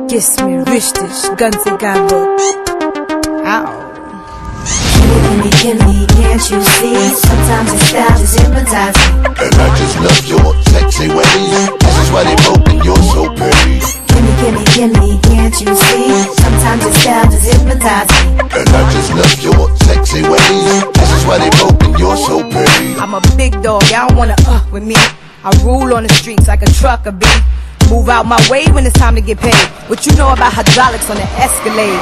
Gehst mir richtig, ganz egal wo. Au. Gimme, can't you see? Sometimes your style just hypnotizes me. And I just love your sexy ways. This is why they broke and you're so pretty. Gimme, can't you see? Sometimes your style just hypnotizes me. And I just love your sexy ways. This is why they broke and you're so pretty. I'm a big dog, y'all wanna with me. I rule on the streets like a trucker bee. Move out my way when it's time to get paid. What you know about hydraulics on the Escalade?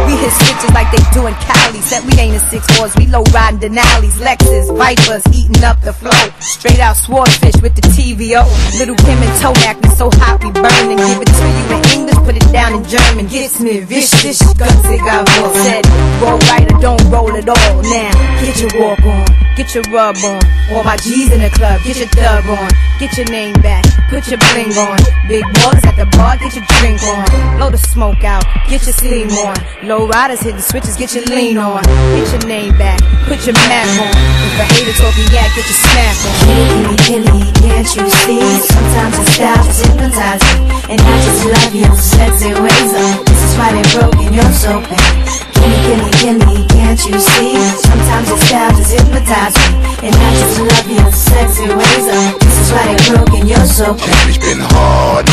We hit switches like they do in Cali. Said we ain't in 6-4s, we low riding Denali's, Lexus, Vipers, eating up the flow. Straight out swordfish with the TVO. Little Kim and Tomac, we so hot we burn. And give it to you in English, put it down in German. Gets me richtig, ganz egal wo. Said roll right or don't roll at all. Now get your walk on, get your rub on. All my G's in the club, get your thug on. Get your name back, put your bling on. Big boys at the bar, get your drink on. Blow the smoke out, get your steam on. Low riders hit the switches, get your lean on. Get your name back, put your map on. If a hater talking yak, get your snap on. Gimme, can't you see? Sometimes your style just hypnotizes me. And I just love your sexy ways. This is why they broke and you're so bad. Gimme, can't you see? Sometimes your style just hypnotizes me. And I just love your sexy ways. This is why they broke and you're so bad. Ich bin hot,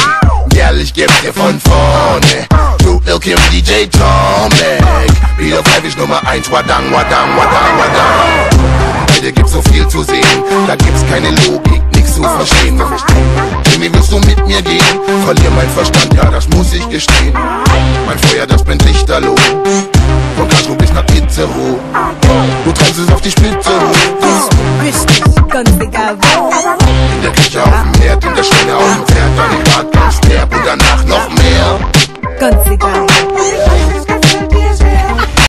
girl, ich geb's dir von vorne. Du Lil Kim, DJ Tomek. Wieder bleib ich Nummer 1, wadang, wadang, wadang, wadang. Heute gibt's so viel zu sehen, da gibt's keine Logik, nix zu verstehen. Jimmy, willst du mit mir gehen? Verlier mein Verstand, ja, das muss ich gestehen. Mein Feuer, das brennt lichterloh. Von Castro bis nach Itzehoe. Du treibst es auf die Spitze hoch.